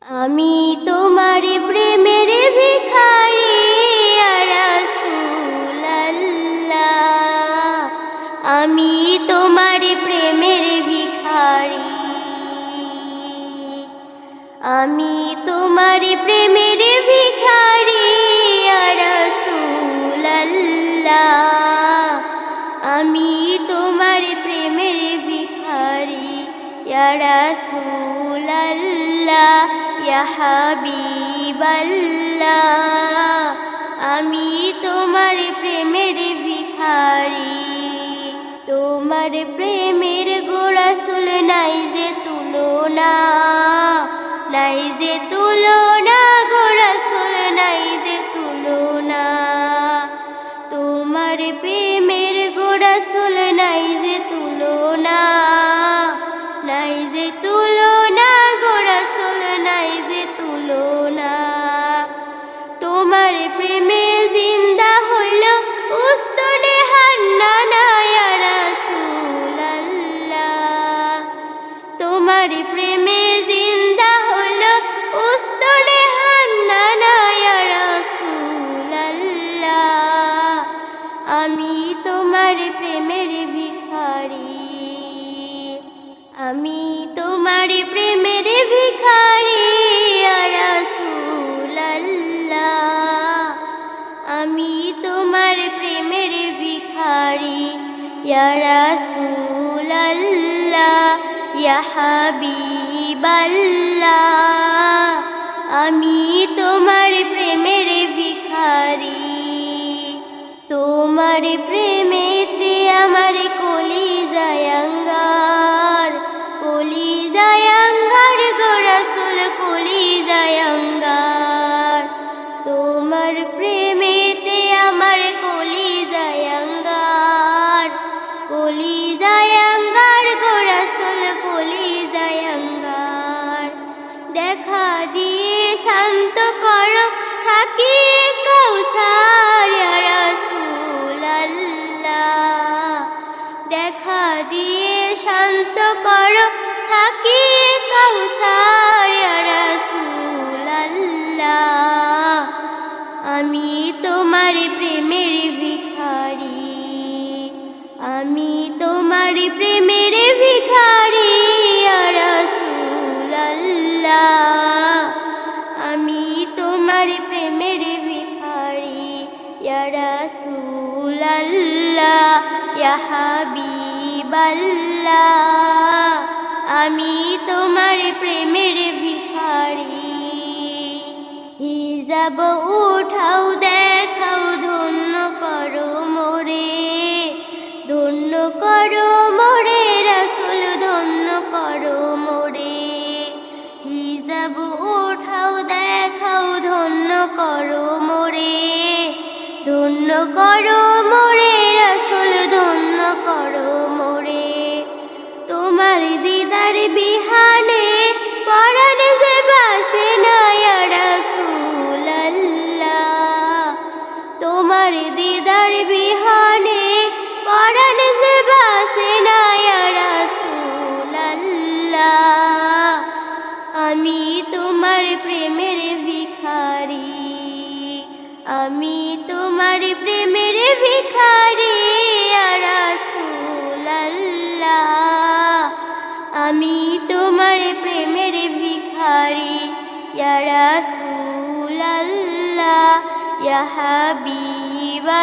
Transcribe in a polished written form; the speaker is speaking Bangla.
আমি তোমার প্রেমের ভিখারি ইয়া রাসূলুল্লাহ, আমি তোমার প্রেমের ভিখারি, আমি তোমার প্রেমের ভিখারি ইয়া রাসূলুল্লাহ, আমি তোমার প্রেমের ভিখারি ইয়া রাসূলুল্লাহ, ইয়া হাবিবাল্লাহ, আমি তোমার প্রেমের ভিখারি। তোমার প্রেমের গো রাসূল নাই যে তুলনা, নাই যে তুলনা গো রাসূল, নাই যে তুলনা। তোমার প্রেমের গো রাসূল নাই যে তুলনা, নাই যে তুলনা গো রাসূল, নাই যে তুলনা। তোমার প্রেমে জিন্দা হইল উস্তনে হান্নানা ইয়া রাসূলুল্লাহ, তোমার প্রেমে জিন্দা হইল উস্তনে হান্নানা ইয়া রাসূলুল্লাহ, আমি তোমার প্রেমের ভিখারি, আমি তোমার প্রেমের ভিখারি ইয়া রাসূলুল্লাহ, আমি তোমার প্রেমের ভিখারি ইয়া রাসূলুল্লাহ, ইয়া হাবিবাল্লাহ, আমি তোমার প্রেমের ভিখারি। তোমার প্রেমেতে আমার কলিজায় আঙ্গার, কলিজায় আঙ্গার গো রাসূল, কলিজায় আঙ্গার। তোমার প্রেমেতে আমার কলিজায় আঙ্গার, কলিজায় আঙ্গার গো রাসূল, কলিজায় আঙ্গার। দেখা দিয়ে শান্ত করো সাকিয়ে কাউসার ইয়া রাসূলুল্লাহ, দেখা দিয়ে শান্ত করো সাকিয়ে কাউসার ইয়া রাসূলুল্লাহ, আমি তোমার প্রেমের ভিখারি, আমি তোমার প্রেমের ভিখারি ইয়া রাসূলুল্লাহ, আমি তোমার প্রেমের ভিখারি ইয়া রাসূলুল্লাহ, ইয়া হাবিবাল্লাহ, আমি তোমার প্রেমের ভিখারি। হিজাব উঠাও দেখাও ধন্য করো মোরে, ধন্য করো মোরে রাসূল, ধন্য করো মোরে। হিজাব উঠাও দেখাও ধন্য করো মোরে, ধন্য করো মোরে রাসূল, ধন্য করো মোরে। তোমার দিদার বিহানে পরাণ যে বাসে না ইয়া রাসূলুল্লাহ, তোমার দিদার বিহানে পরাণ যে বাসে না ইয়া রাসূলুল্লাহ, আমি তোমার প্রেমের ভিখারি, আমি তোমার প্রেমের ভিখারি ইয়া রাসূলুল্লাহ, আমি তোমার প্রেমের ভিখারি ইয়া রাসূলুল্লাহ, ইয়া হাবিবাল্লাহ।